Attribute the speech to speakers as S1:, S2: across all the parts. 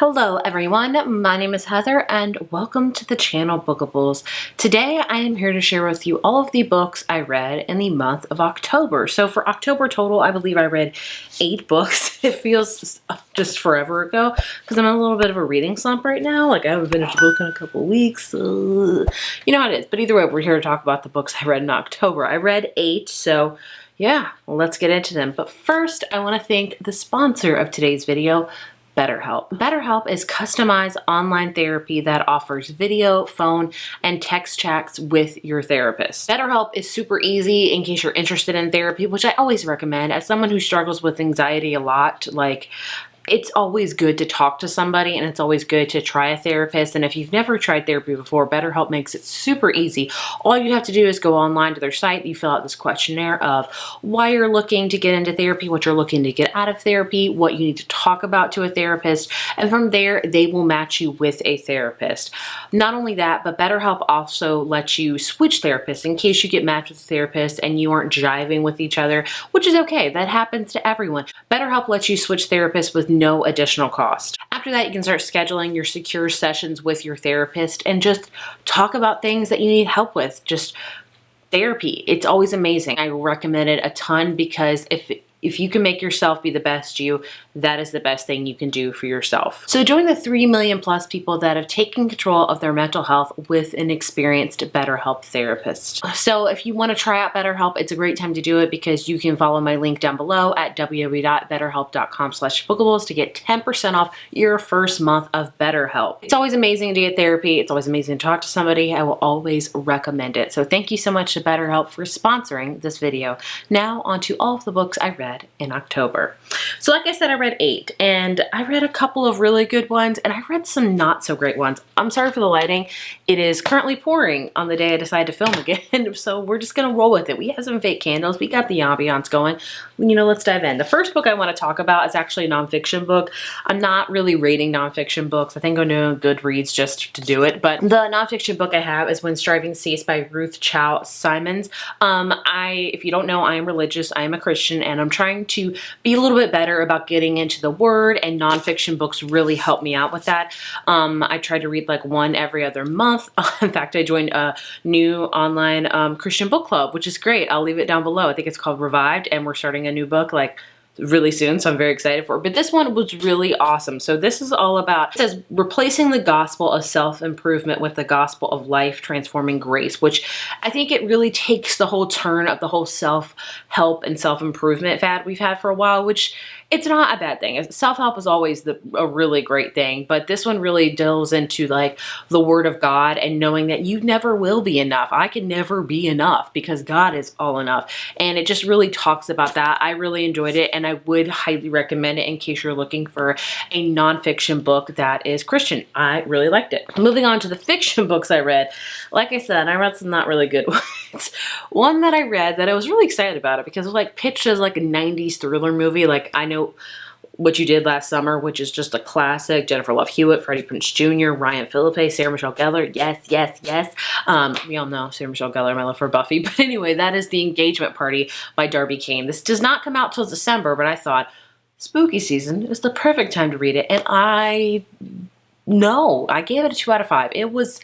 S1: Hello everyone, my name is Heather and welcome to the channel Bookables. Today I am here to share with you all of the books I read in the month of October. So for October total, I believe I read 8 books. It feels just forever ago because I'm in a little bit of a reading slump right now. Like I haven't finished a book in a couple of weeks. You know how it is. But either way, we're here to talk about the books I read in October. I read 8, so yeah, let's get into them. But first, I want to thank the sponsor of today's video, BetterHelp. BetterHelp is customized online therapy that offers video, phone, and text chats with your therapist. BetterHelp is super easy in case you're interested in therapy, which I always recommend. As someone who struggles with anxiety a lot, it's always good to talk to somebody and it's always good to try a therapist. And if you've never tried therapy before, BetterHelp makes it super easy. All you have to do is go online to their site. You fill out this questionnaire of why you're looking to get into therapy, what you're looking to get out of therapy, what you need to talk about to a therapist. And from there, they will match you with a therapist. Not only that, but BetterHelp also lets you switch therapists in case you get matched with a therapist and you aren't jiving with each other, which is okay. That happens to everyone. BetterHelp lets you switch therapists with no additional cost. After that, you can start scheduling your secure sessions with your therapist and just talk about things that you need help with. Just therapy. It's always amazing. I recommend it a ton because if you can make yourself be the best you, that is the best thing you can do for yourself. So join the 3 million plus people that have taken control of their mental health with an experienced BetterHelp therapist. So if you want to try out BetterHelp, it's a great time to do it because you can follow my link down below at www.betterhelp.com/bookables to get 10% off your first month of BetterHelp. It's always amazing to get therapy. It's always amazing to talk to somebody. I will always recommend it. So thank you so much to BetterHelp for sponsoring this video. Now on to all of the books I read in October. So like I said, I read 8 and I read a couple of really good ones and I read some not so great ones. I'm sorry for the lighting. It is currently pouring on the day I decided to film again. So we're just going to roll with it. We have some fake candles. We got the ambiance going. You know, let's dive in. The first book I want to talk about is actually a nonfiction book. I'm not really rating nonfiction books. I think I'm doing Goodreads just to do it. But the nonfiction book I have is When Striving Cease by Ruth Chow Simons. If you don't know, I am religious. I am a Christian and I'm trying to be a little bit better about getting into the word, and nonfiction books really help me out with that. I try to read like one every other month. In fact, I joined a new online Christian book club, which is great. I'll leave it down below. I think it's called Revived, and we're starting a new book really soon, so I'm very excited for it. But this one was really awesome. So this is all about, it says, replacing the gospel of self-improvement with the gospel of life-transforming grace, which I think it really takes the whole turn of the whole self-help and self-improvement fad we've had for a while, which it's not a bad thing. Self-help is always a really great thing, but this one really delves into like the Word of God and knowing that you never will be enough. I can never be enough because God is all enough. And it just really talks about that. I really enjoyed it and I would highly recommend it in case you're looking for a nonfiction book that is Christian. I really liked it. Moving on to the fiction books I read. Like I said, I read some not really good ones. One that I read that I was really excited about it because it was like pitched as like a 90s thriller movie. Like I know What You Did Last Summer, which is just a classic. Jennifer Love Hewitt, Freddie Prinze Jr., Ryan Phillippe, Sarah Michelle Gellar. Yes, yes, yes. We all know Sarah Michelle Gellar, my love for Buffy. But anyway, that is The Engagement Party by Darby Kane. This does not come out till December, but I thought spooky season is the perfect time to read it. And I gave it a 2 out of 5. It was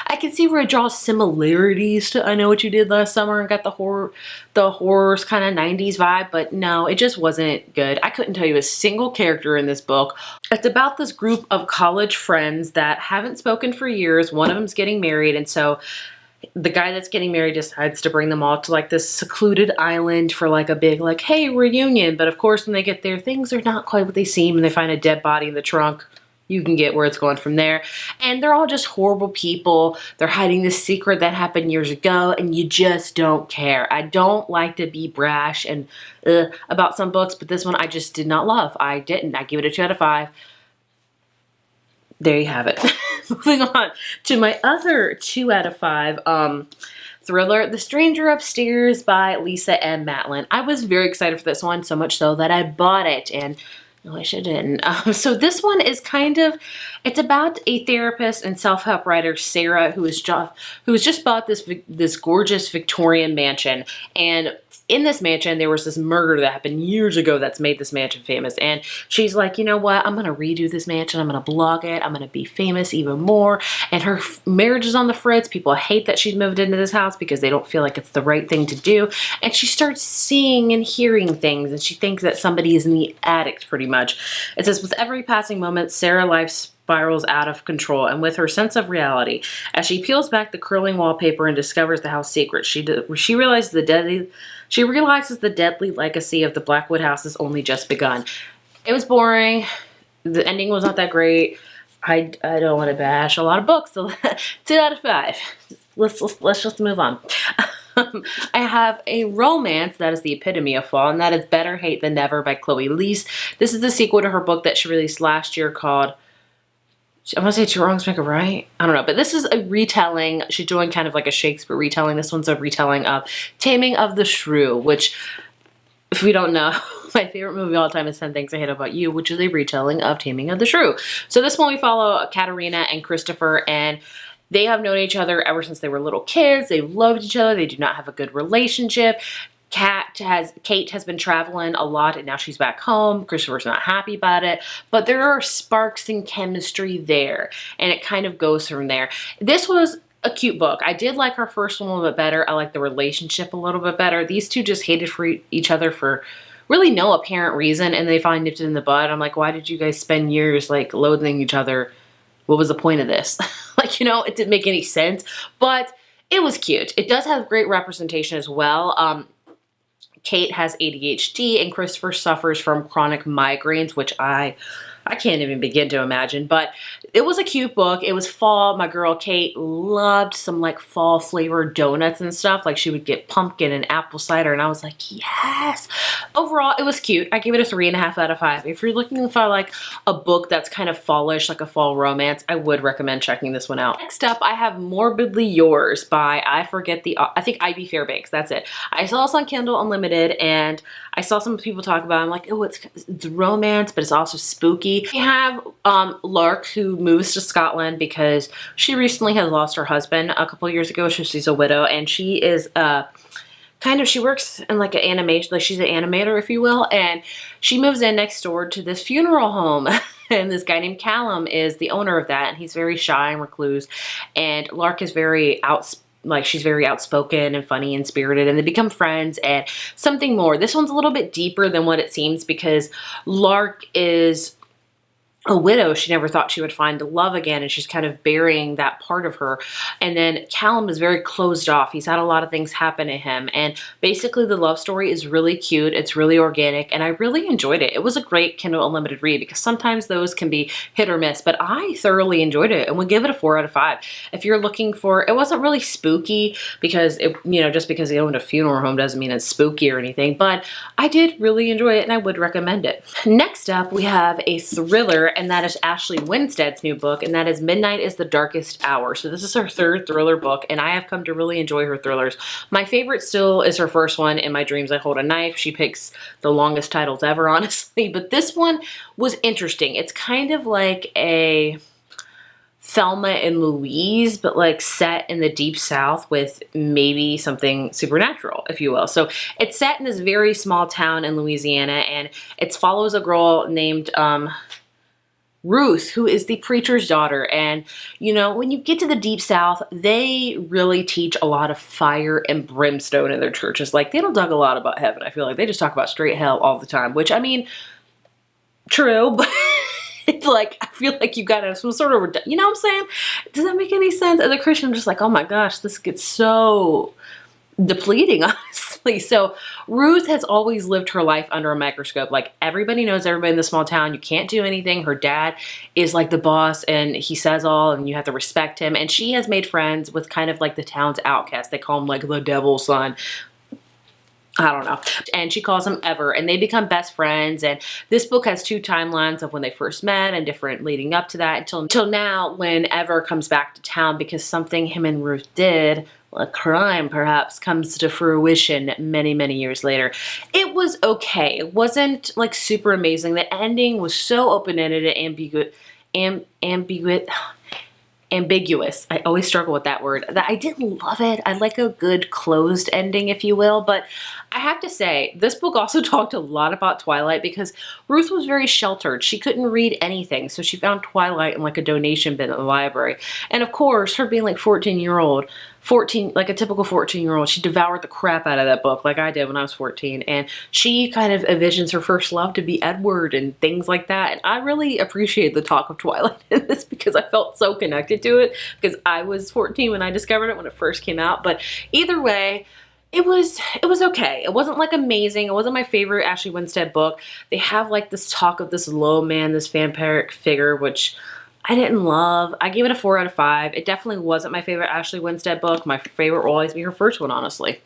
S1: I can see where it draws similarities to I Know What You Did Last Summer and got the horrors kind of 90s vibe, but no, it just wasn't good. I couldn't tell you a single character in this book. It's about this group of college friends that haven't spoken for years. One of them's getting married, and so the guy that's getting married decides to bring them all to like this secluded island for like a big like, hey, reunion. But of course, when they get there, things are not quite what they seem and they find a dead body in the trunk. You can get where it's going from there. And they're all just horrible people. They're hiding this secret that happened years ago and you just don't care. I don't like to be brash and about some books, but this one I just did not love. I didn't. I give it a 2 out of 5. There you have it. Moving on to my other 2 out of 5 thriller, The Stranger Upstairs by Lisa M. Matlin. I was very excited for this one, so much so that I bought it, and no, I didn't. So this one is it's about a therapist and self-help writer, Sarah, who has just bought this gorgeous Victorian mansion, and in this mansion, there was this murder that happened years ago that's made this mansion famous. And she's like, you know what? I'm going to redo this mansion. I'm going to blog it. I'm going to be famous even more. And her marriage is on the fritz. People hate that she's moved into this house because they don't feel like it's the right thing to do. And she starts seeing and hearing things, and she thinks that somebody is in the attic pretty much. It says, with every passing moment, Sarah's life spirals out of control, and with her sense of reality, as she peels back the curling wallpaper and discovers the house secret, she realizes the deadly legacy of the Blackwood house has only just begun. It was boring. The ending was not that great. I don't want to bash a lot of books, so 2 out of 5. Let's just move on. I have a romance that is the epitome of fall, and that is Better Hate Than Never by Chloe Leese. This is the sequel to her book that she released last year called, I want to say Two Wrongs Make a Right. I don't know, but this is a retelling. She's doing kind of like a Shakespeare retelling. This one's a retelling of Taming of the Shrew, which, if we don't know, my favorite movie all the time is 10 Things I Hate About You, which is a retelling of Taming of the Shrew. So this one we follow Katerina and Christopher, and they have known each other ever since they were little kids. They've loved each other. They do not have a good relationship. Kate has been traveling a lot, and now she's back home. Christopher's not happy about it, but there are sparks in chemistry there, and it kind of goes from there. This was a cute book. I did like her first one a little bit better. I like the relationship a little bit better. These two just hated for each other for really no apparent reason, and they finally nipped it in the bud. I'm like, why did you guys spend years like loathing each other? What was the point of this? Like, you know, it didn't make any sense, but it was cute. It does have great representation as well. Kate has ADHD and Christopher suffers from chronic migraines, which I can't even begin to imagine, but it was a cute book. It was fall. My girl Kate loved some like fall flavored donuts and stuff. Like she would get pumpkin and apple cider, and I was like, yes. Overall, it was cute. I gave it a 3.5 out of 5. If you're looking for like a book that's kind of fallish, like a fall romance, I would recommend checking this one out. Next up, I have Morbidly Yours by, I think Ivy Fairbanks. That's it. I saw this on Kindle Unlimited, and I saw some people talk about it. I'm like, oh, it's romance, but it's also spooky. We have Lark, who moves to Scotland because she recently has lost her husband a couple years ago. She's a widow, and she is she works in like an animation, like she's an animator, if you will, and she moves in next door to this funeral home. And this guy named Callum is the owner of that, and he's very shy and recluse, and Lark is she's very outspoken and funny and spirited, and they become friends and something more. This one's a little bit deeper than what it seems because Lark is a widow. She never thought she would find love again, and she's kind of burying that part of her. And then Callum is very closed off. He's had a lot of things happen to him, and basically the love story is really cute. It's really organic, and I really enjoyed it. It was a great Kindle Unlimited read because sometimes those can be hit or miss, but I thoroughly enjoyed it and would give it a 4 out of 5. If you're looking for, it wasn't really spooky because it, you know, just because they owned a funeral home doesn't mean it's spooky or anything, but I did really enjoy it and I would recommend it. Next up, we have a thriller, and that is Ashley Winstead's new book, and that is Midnight is the Darkest Hour. So this is her 3rd thriller book, and I have come to really enjoy her thrillers. My favorite still is her first one, In My Dreams I Hold a Knife. She picks the longest titles ever, honestly, but this one was interesting. It's kind of like a Thelma and Louise, but like set in the deep south with maybe something supernatural, if you will. So it's set in this very small town in Louisiana, and it follows a girl named Ruth, who is the preacher's daughter. And you know, when you get to the deep south, they really teach a lot of fire and brimstone in their churches. Like they don't talk a lot about heaven. I feel like they just talk about straight hell all the time, which I mean, true, but it's like, I feel like you got some sort of, you know what I'm saying? Does that make any sense? As a Christian, I'm just like, oh my gosh, this gets so depleting, honestly. So Ruth has always lived her life under a microscope. Like everybody knows everybody in the small town. You can't do anything. Her dad is like the boss, and he says all, and you have to respect him. And she has made friends with kind of like the town's outcast. They call him like the devil's son. I don't know. And she calls him Ever, and they become best friends. And this book has 2 timelines of when they first met and different leading up to that until now, when Ever comes back to town because something him and Ruth did, a crime perhaps, comes to fruition many, many years later. It was okay. It wasn't like super amazing. The ending was so open-ended and ambiguous. ambiguous. I always struggle with that word. That I didn't love it. I like a good closed ending, if you will. But I have to say, this book also talked a lot about Twilight because Ruth was very sheltered. She couldn't read anything. So she found Twilight in like a donation bin at the library. And of course, her being like 14, like a typical 14-year-old, she devoured the crap out of that book like I did when I was 14. And she kind of envisions her first love to be Edward and things like that. And I really appreciate the talk of Twilight in this because I felt so connected to it because I was 14 when I discovered it when it first came out. But either way, it was okay. It wasn't like amazing. It wasn't my favorite Ashley Winstead book. They have like this talk of this low man, this vampiric figure, which I didn't love. I gave it a 4 out of 5. It definitely wasn't my favorite Ashley Winstead book. My favorite will always be her first one, honestly.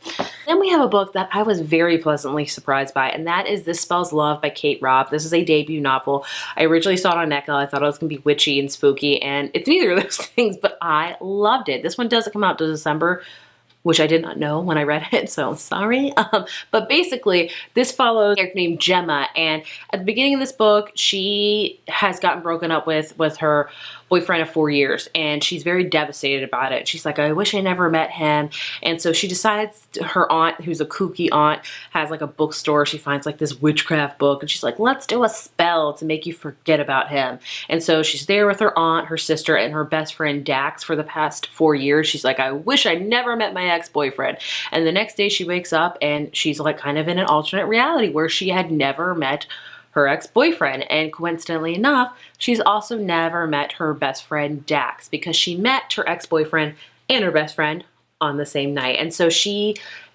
S1: Then we have a book that I was very pleasantly surprised by, and that is This Spells Love by Kate Robb. This is a debut novel. I originally saw it on Echo. I thought it was going to be witchy and spooky, and it's neither of those things, but I loved it. This one doesn't come out till December, which I did not know when I read it, so I'm sorry. But basically, this follows a character named Gemma, and at the beginning of this book, she has gotten broken up with her boyfriend of 4 years, and she's very devastated about it. She's like, I wish I never met him. And so she decides, her aunt, who's a kooky aunt, has like a bookstore. She finds like this witchcraft book, and she's like, let's do a spell to make you forget about him. And so she's there with her aunt, her sister, and her best friend Dax for the past 4 years. She's like, I wish I never met my ex-boyfriend. And the next day she wakes up and she's like kind of in an alternate reality where she had never met her ex-boyfriend. And coincidentally enough, she's also never met her best friend Dax because she met her ex-boyfriend and her best friend on the same night. And so she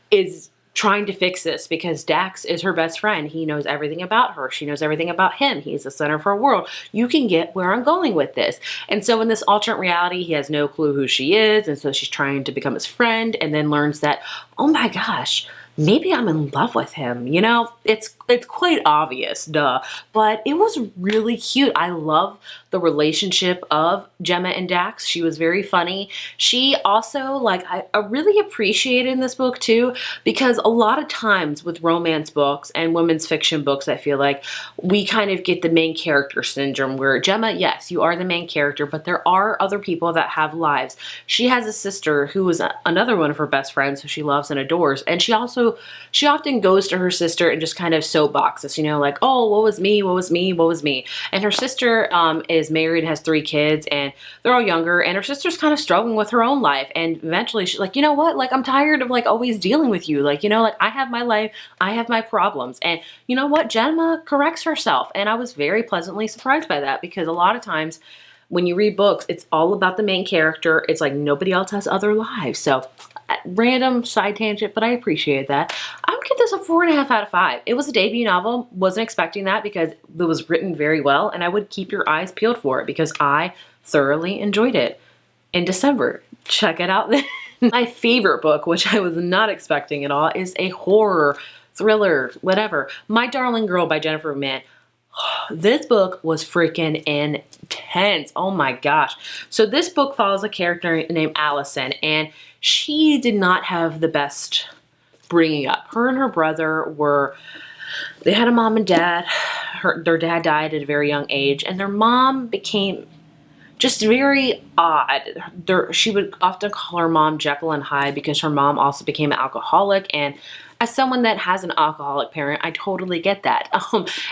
S1: is trying to fix this because Dax is her best friend. He knows everything about her. She knows everything about him. He's the center of her world. You can get where I'm going with this. And so in this alternate reality, he has no clue who she is. And so she's trying to become his friend and then learns that, oh my gosh, maybe I'm in love with him. You know, it's quite obvious, duh. But it was really cute. I love the relationship of Gemma and Dax. She was very funny. She also, like, I really appreciated in this book too, because a lot of times with romance books and women's fiction books, I feel like we kind of get the main character syndrome where Gemma, yes, you are the main character, but there are other people that have lives. She has a sister who is another one of her best friends who she loves and adores. And she often goes to her sister and just kind of soapboxes, you know, like, oh, what was me, what was me, what was me. And her sister is married, has 3 kids, and they're all younger, and her sister's kind of struggling with her own life. And eventually she's like, you know what, like, I'm tired of like always dealing with you. Like, you know, like, I have my life, I have my problems. And you know what, Gemma corrects herself. And I was very pleasantly surprised by that because a lot of times when you read books, it's all about the main character. It's like nobody else has other lives. So random side tangent, but I appreciate that. I would give this a 4.5 out of 5. It was a debut novel. Wasn't expecting that because it was written very well, and I would keep your eyes peeled for it because I thoroughly enjoyed it. In December, check it out then. My favorite book, which I was not expecting at all, is a horror, thriller, whatever. My Darling Girl by Jennifer Mann. This book was freaking intense. Oh my gosh. So this book follows a character named Allison, and she did not have the best bringing up. Her and her brother they had a mom and dad. Their dad died at a very young age, and their mom became just very odd. She would often call her mom Jekyll and Hyde because her mom also became an alcoholic, and as someone that has an alcoholic parent, I totally get that.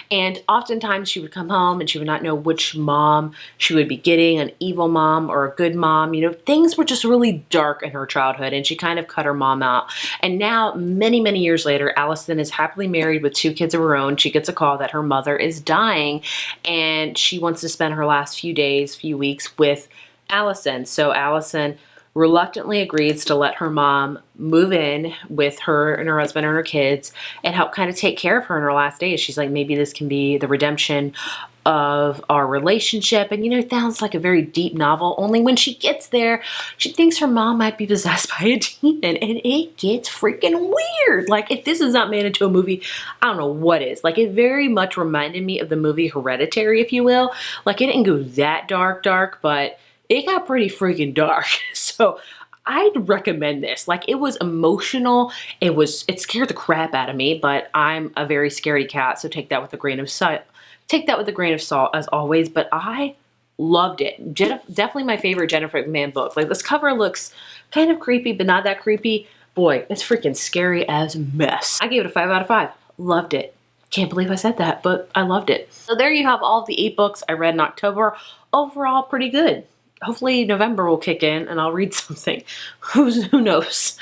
S1: And oftentimes she would come home and she would not know which mom she would be getting, an evil mom or a good mom. You know, things were just really dark in her childhood, and she kind of cut her mom out. And now, many, many years later, Allison is happily married with 2 kids of her own. She gets a call that her mother is dying, and she wants to spend her last few weeks with Allison. So Allison reluctantly agrees to let her mom move in with her and her husband and her kids and help kind of take care of her in her last days. She's like, maybe this can be the redemption of our relationship. And you know, it sounds like a very deep novel, only when she gets there, she thinks her mom might be possessed by a demon, and it gets freaking weird. Like, if this is not made into a movie, I don't know what is. Like, it very much reminded me of the movie Hereditary, if you will. Like, it didn't go that dark, but it got pretty freaking dark. So I'd recommend this. Like, it was emotional. It scared the crap out of me, but I'm a very scaredy cat, so take that with a grain of salt. Take that with a grain of salt as always, but I Loved it. Definitely my favorite Jennifer McMahon book. Like, this cover looks kind of creepy, but not that creepy. Boy, it's freaking scary as mess. I gave it a 5 out of 5. Loved it. Can't believe I said that, but I loved it. So there you have all of the 8 books I read in October. Overall, pretty good. Hopefully November will kick in and I'll read something. Who knows?